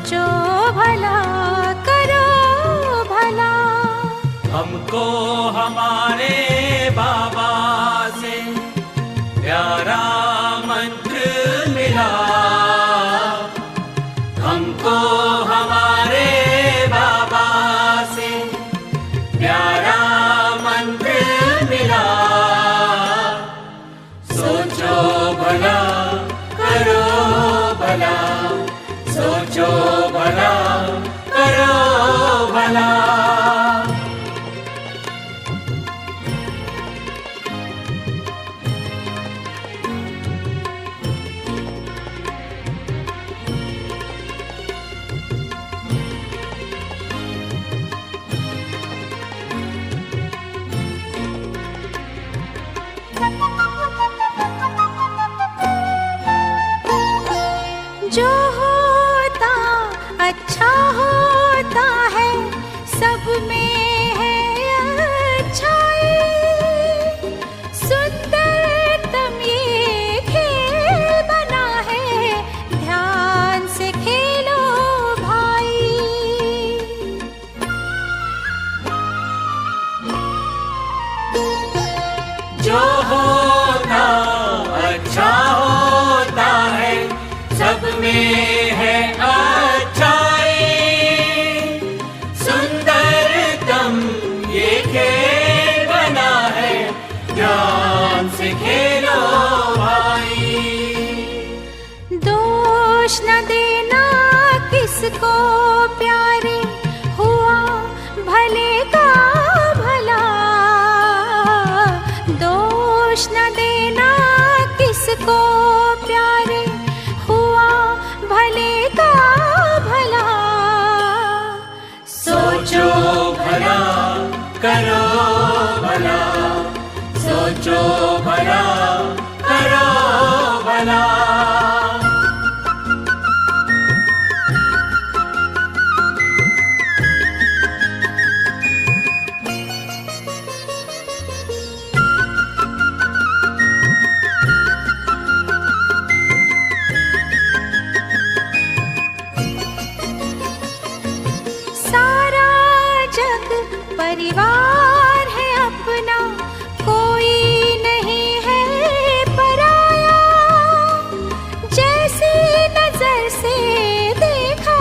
सोचो भला करो भला। हमको हमारे बाबा से प्यारा मंत्र मिला, हमको हमारे बाबा से प्यारा मंत्र मिला। सोचो भला करो भला, सोचो भला करो भला। जो होता अच्छा होता है, सब में है अच्छाई। सुंदरतम ये खेल बना है, ध्यान से खेलो भाई। जो होता अच्छा होता है, सब में है अच्छाई। सुंदरतम ये खेल बना है, ध्यान से खेलो भाई। दोष न देना किसको प्यारे, हुआ भले का भला। दोष न देना किसको प्यारे, हुआ भले का भला। सोचो भला करो भला, सोचो भला करो भला। सारा जग परिवार है अपना, कोई नहीं है पराया। जैसी नजर से देखा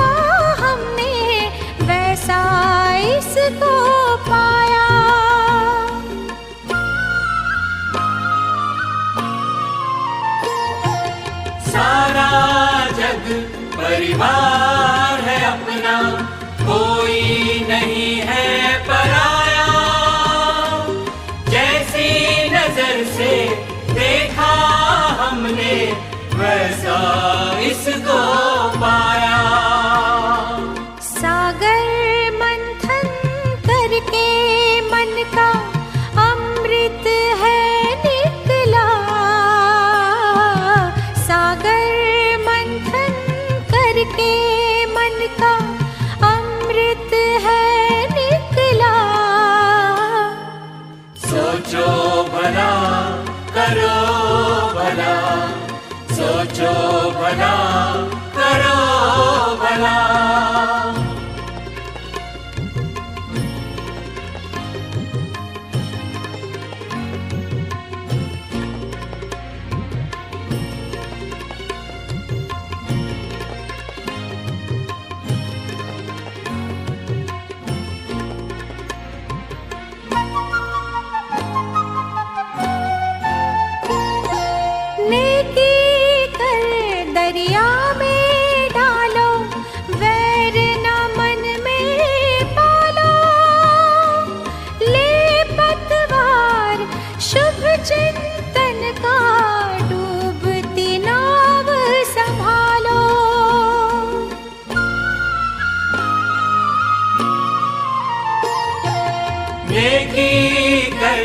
हमने, वैसा इसको पाया। सारा जग परिवार है अपना, कोई नहीं है पराया। जैसी नजर से देखा हमने, वैसा इसको पाया। सागर मंथन करके मन का अमृत है निकला। सागर मंथन करके मन का अमृत है निकला। सोचो भला करो भला, सोचो भला करो भला। नेकी कर दरिया में डालो, वैर न मन में पालो। ले पतवार शुभ चिंतन का, डूबती नाव संभालो। नेकी कर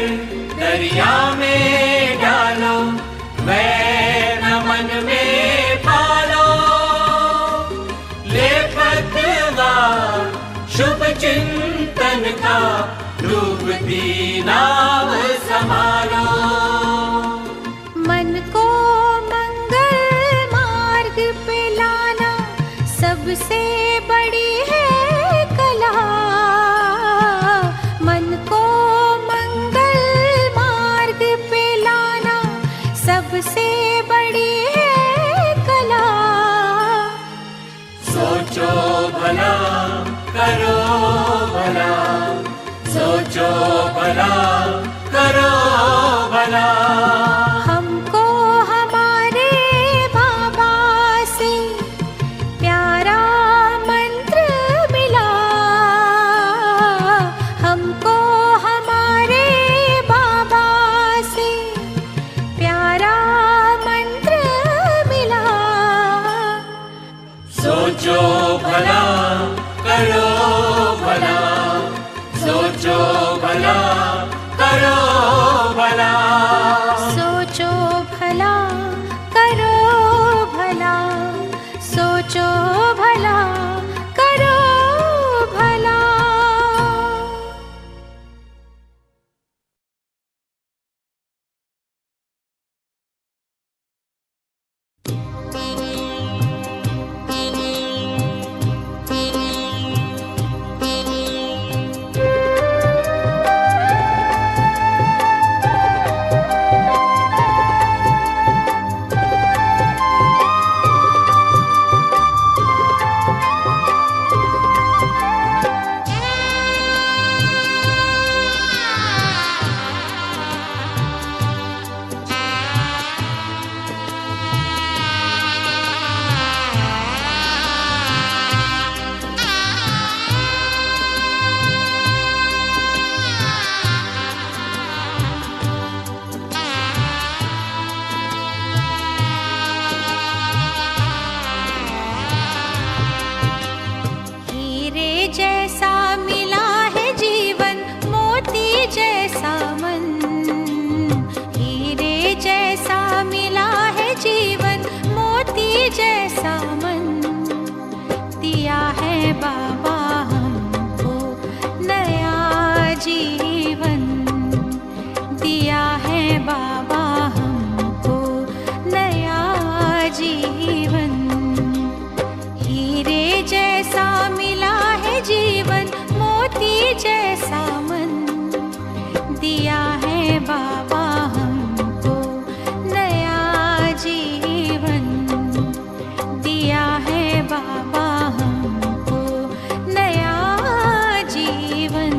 दरिया में डालो, वैर न मन में पालो। ले पतवार शुभ चिंतन का, डूबती नाव संभालो। मन को मंगल मार्ग पे लाना, सबसे बड़ी है कला, मन को मंगल मार्ग पे लाना सबसे बड़ी है कला। सोचो भला करो भला, सोचो भला करो भला। हमको हमारे बाबा से प्यारा मंत्र मिला, हमको हमारे बाबा से प्यारा मंत्र मिला। सोचो भला करो भला, सोचो भला करो भला। सोचो भला करो भला, सोचो भला करो भला। जैसा मिला है जीवन, मोती जैसा मन, हीरे जैसा मिला है जीवन, मोती जैसा मन। दिया है बाबा हमको नया जीवन, दिया है बाबा हमको नया जीवन। हीरे जैसा मिला है जीवन, मोती जैसा मन, दिया है बाबा हमको नया जीवन, दिया है बाबा हमको नया जीवन।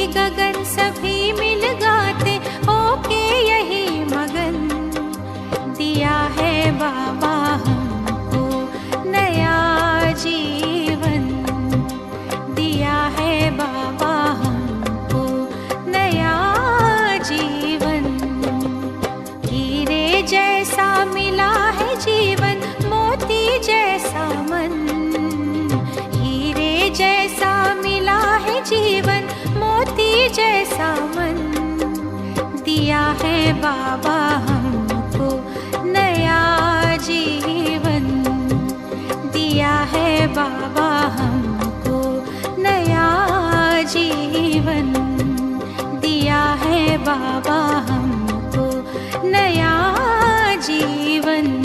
गगन सभी मिल गाते होके यही मगन। दिया है बाबा हमको नया जीवन, दिया है बाबा हमको नया जीवन। हीरे जैसा मिला है जीवन, मोती जैसा मन, हीरे जैसा मिला है जीवन, मोती जैसा मन। दिया है बाबा हमको नया जीवन, दिया है बाबा हमको नया जीवन, दिया है बाबा हमको नया जीवन।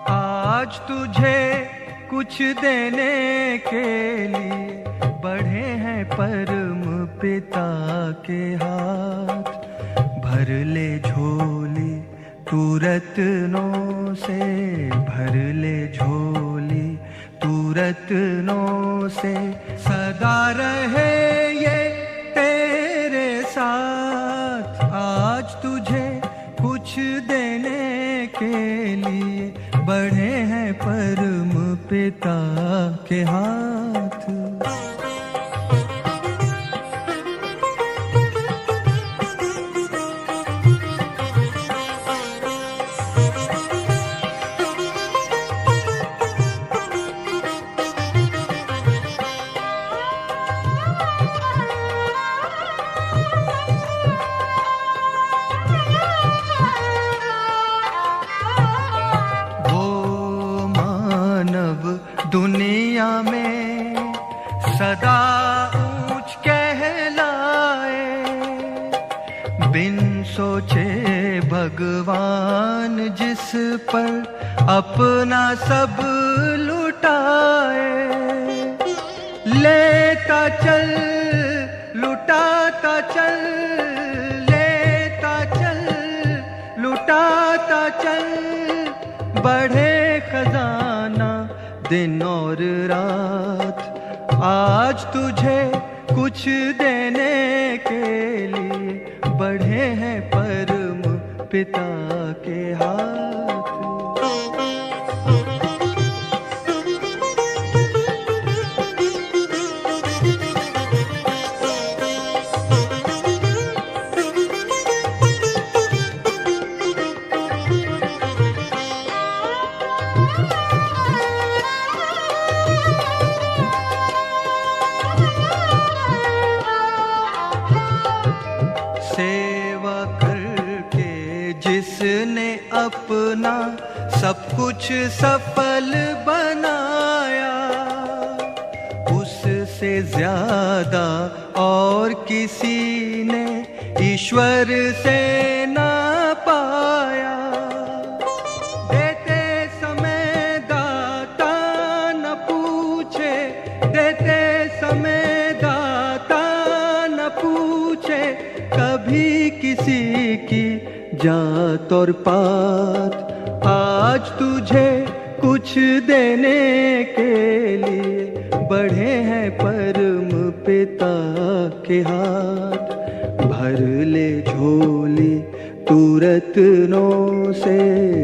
आज तुझे कुछ देने के लिए बढ़े हैं परम पिता के हाथ। भर ले झोली तू रत्नों से, भर ले झोली तू रत्नों से। सदा रहे ये तेरे साथ। आज तुझे कुछ देने के लिए बढ़े हैं परम पिता के हाथ। दुनिया में सदा ऊंच कहलाए, बिन सोचे भगवान जिस पर अपना सब लुटाए। लेता चल लुटाता चल, लेता चल लुटाता चल। बढ़े खजाना दिन और रात। आज तुझे कुछ देने के लिए बढ़े हैं परम पिता के हाथ। सेवा करके जिसने अपना सब कुछ सफल बनाया, उससे ज्यादा और किसी ने ईश्वर से ना पाया। देते समय दाता न पूछे, देते समय दाता न पूछे कभी किसी की जात और पात। आज तुझे कुछ देने के लिए बढ़े हैं परम पिता के हाथ। भर ले झोली तू रत्नों से,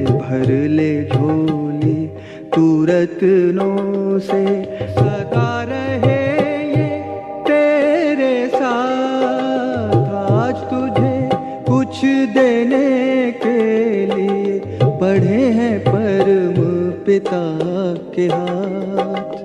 भर ले झोली तू रत्नों से। सदा रहे ये तेरे साथ। आज तुझे कुछ देने के लिए बढ़े हैं परम पिता के हाथ।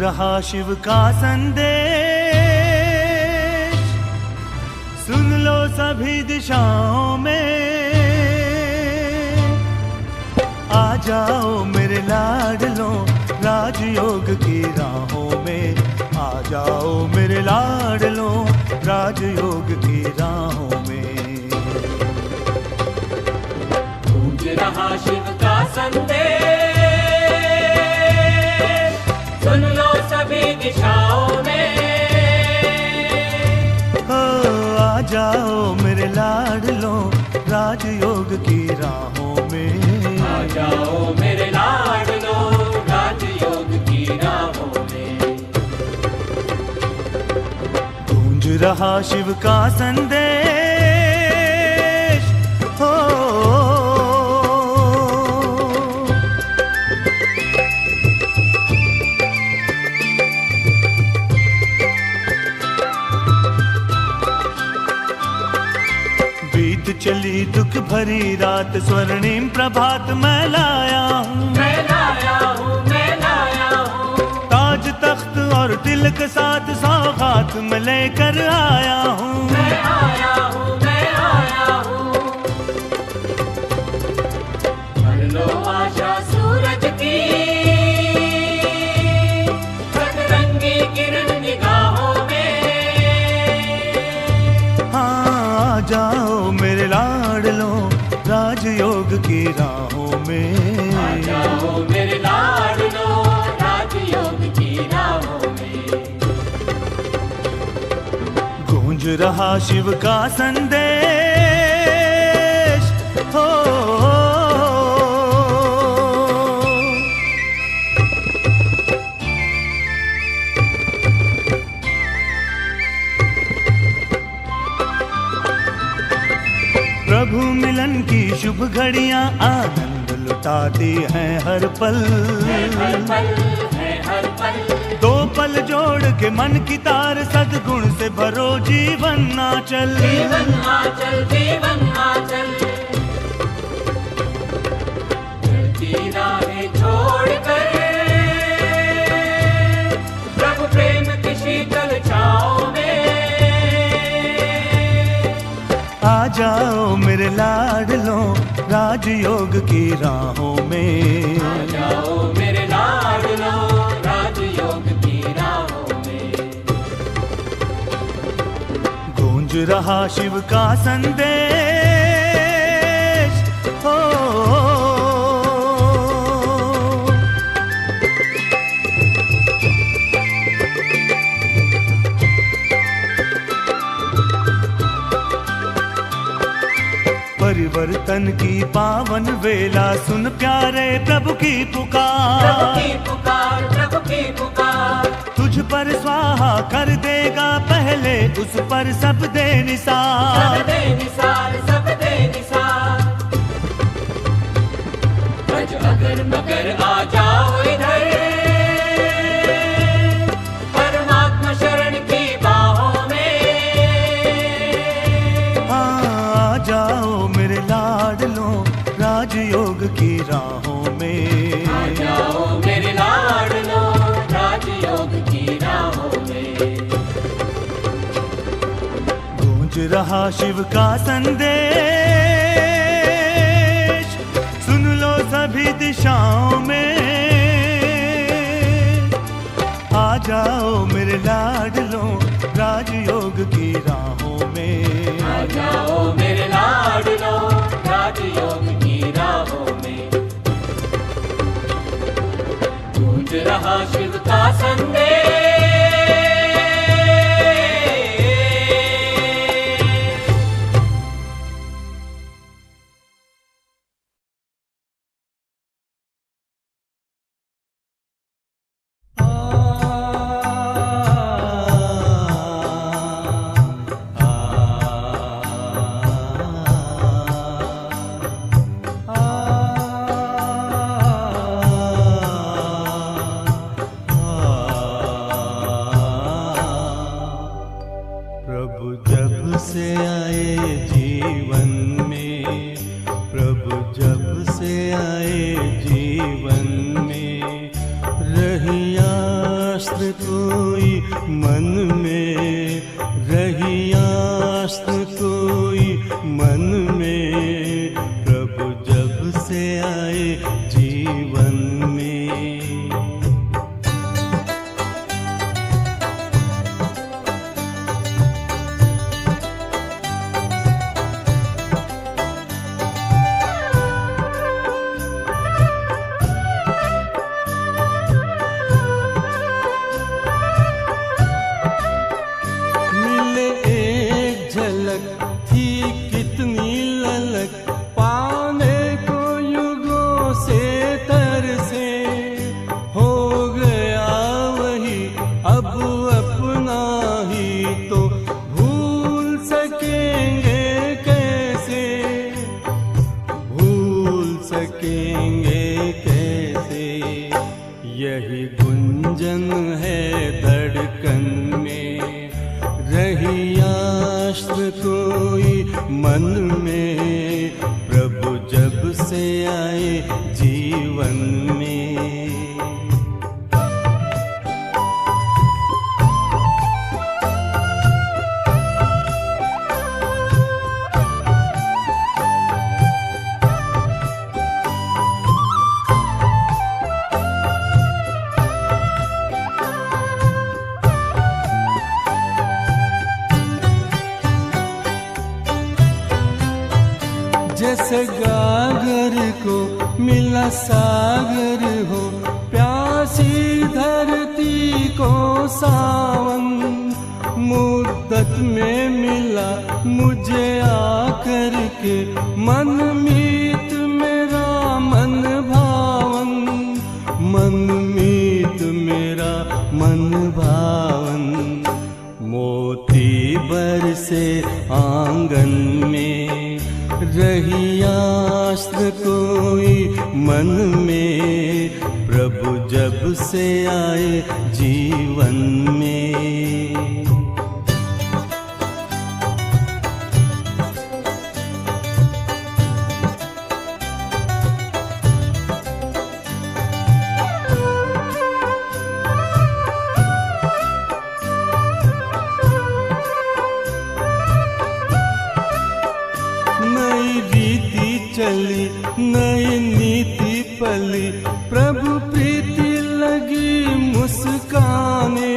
रहा शिव का संदेश, सुन लो सभी दिशाओं में। आ जाओ मेरे लाडलों राजयोग की राहों में, आ जाओ मेरे लाडलों राजयोग की राहों में। गूंज रहा शिव का संदेश, सुन लो सभी दिशाओं में। आ जाओ मेरे लाडलों राजयोग की राहों में, आ जाओ मेरे लाडलों राजयोग की राहों में। गूंज रहा शिव का संदेश, हो। बीत चली दुख भरी रात, स्वर्णिम प्रभात मैं लाया हूँ, मैं लाया हूँ, मैं लाया हूँ। ताज तख्त और तिलक साथ सौगात मैं लेकर आया हूँ, मैं आया हूँ, मैं आया हूँ। भर लो आशा सूरज की रंगी किरण निगाहों में। हाँ आ जाओ मेरे लाडलों राजयोग की राहों में, आ जाओ मेरे लाडलों राजयोग की राहों में। गूंज रहा शिव का संदेश, हो। प्रभु मिलन की शुभ घड़ियां आनंद लुटाती हैं हर पल, हर पल है हर पल। दो पल जोड़ के मन की तार, सद्गुण से भरो जीवन आंचल। जीवन आंचल, जीवन आंचल। चलती राहें छोड़कर प्रभु प्रेम की शीतल छाओं में। आ जाओ मेरे लाडलों राजयोग की राहों में, आ जाओ मेरे लाडलों राजयोग की राहों में। गूंज रहा शिव का संदेश, हो। परिवर्तन की पावन वेला, सुन प्यारे प्रभु की पुकार। प्रभु की पुकार, प्रभु की पुकार। तुझ पर स्वाहा कर देगा पहले, उस पर सब दे निसार। सब दे निसार, सब दे निसार। अज अगर मगर आ जाओ इधर, परमात्मा शरण की बाहों में। आ जाओ मेरे लाडलों राजयोग की राहों में, आ जाओ मेरे लाडलों राजयोग की राहों में। गूंज रहा शिव का संदेश, सुन लो सभी दिशाओं में। आ जाओ मेरे लाडलों राजयोग की राहों में, आ जाओ मेरे लाडलों राजयोग की राहों में। गूंज रहा शिव का संदेश। कोई मन में, रहियास्त्र कोई मन में, प्रभु जब से आए जीवन में। मिले एक झलक थी कितनी ललक, पाने को युगों से तरसे, हो गया वही अब अपना ही, तो भूल सकेंगे कैसे, भूल सकेंगे कैसे। यही गुंजन है धड़कन में, रहियास्त्र कोई मन में, प्रभु जब से आए जीवन में। जैसे गागर को मिला सागर हो, प्यासी धरती को सावन, मुद्दत में मिला मुझे आकर के, मन मीत मेरा मन भावन, मन मीत मेरा मन भावन। मोती बरसे आंगन में, रहियास्त्र कोई मन में, प्रभु जब से आए जीवन में। नई रीति चली, नई नीति पली, प्रभु प्रीति लगी मुस्काने,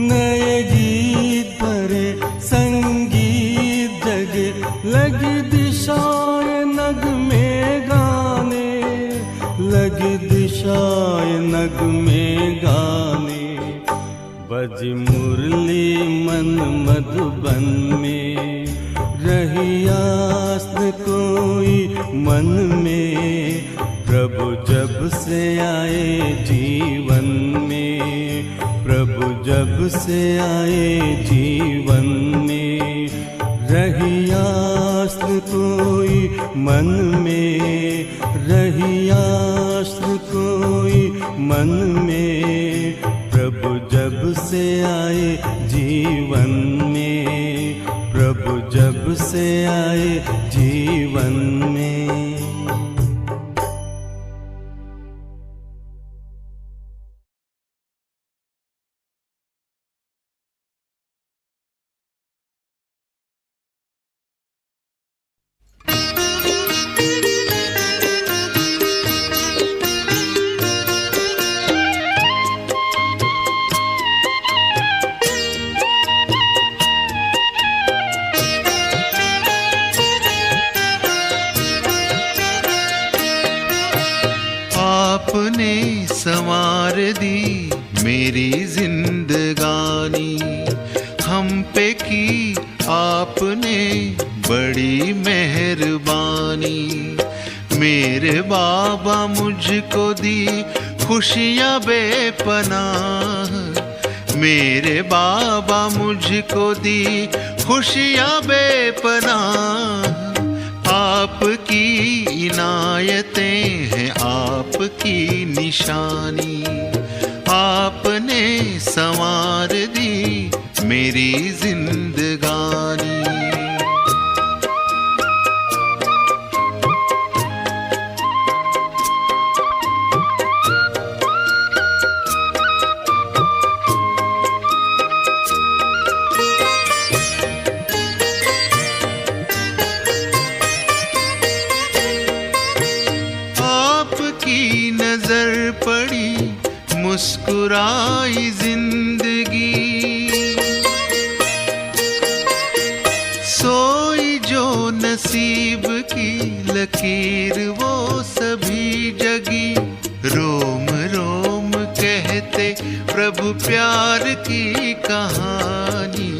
नए गीत भरे संगीत जगे, लगी दिशाएं नग में गाने, लगी दिशाएं नग में गाने। बजी मुरली मन मधुबन में, रहियास्त्र कोई मन में, प्रभु जब से आए जीवन में, प्रभु जब से आए जीवन में। रहियास्त्र कोई मन में, रहियास्त्र कोई मन में, प्रभु जब से आए जीवन में, प्रभु जब से आए जीवन में। आपने संवार दी मेरी जिंदगानी, हम पे की आपने बड़ी मेहरबानी। मेरे बाबा मुझको दी खुशियाँ बेपनाह, मेरे बाबा मुझको दी खुशियाँ बेपनाह। आपकी इनायतें हैं आपकी निशानी, आपने संवार दी मेरी जिंदगानी। नसीब की लकीर वो सभी जगी। रोम रोम कहते प्रभु प्यार की कहानी,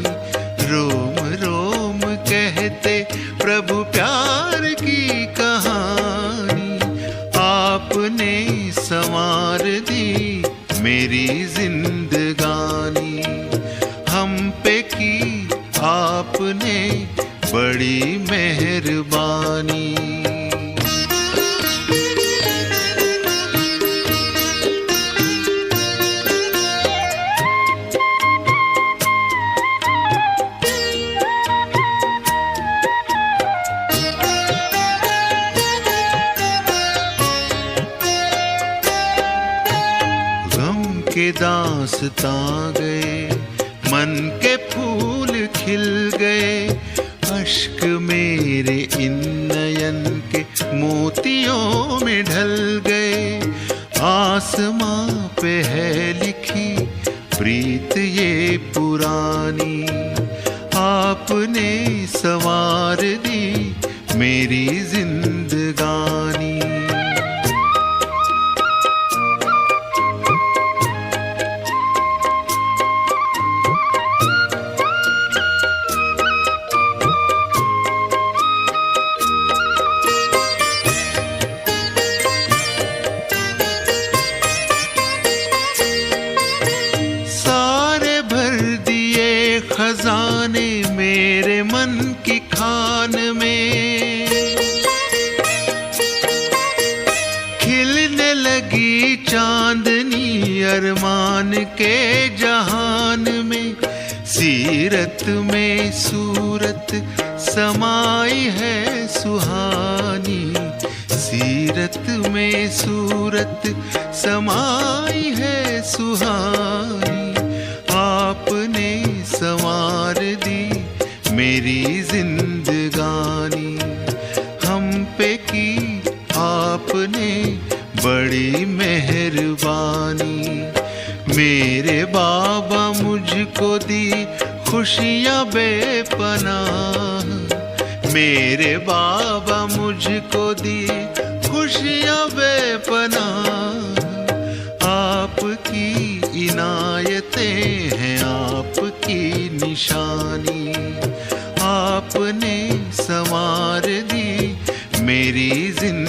रोम रोम कहते प्रभु प्यार की कहानी। आपने संवार दी मेरी जिंदगानी, हम पे की आपने बड़ी मेहरबानी। गम के दास्तां गए, मन के फूल खिल गए, अश्क मेरे इन नयन के मोतियों में ढल गए। आसमां पे है लिखी प्रीत ये पुरानी, आपने संवार दी मेरी जिंदगानी। खजाने मेरे मन की खान में, खिलने लगी चांदनी अरमान के जहान में। सीरत में सूरत समाई है सुहानी, सीरत में सूरत समाई है सुहानी। आपने संवार दी मेरी जिंदगानी, हम पे की आपने बड़ी मेहरबानी। मेरे बाबा मुझको दी खुशियाँ बेपनाह, मेरे बाबा मुझको दी खुशियाँ बेपनाह। आपकी इनायतें हैं आपकी निशानी, आपने संवार दी मेरी जिंदगी।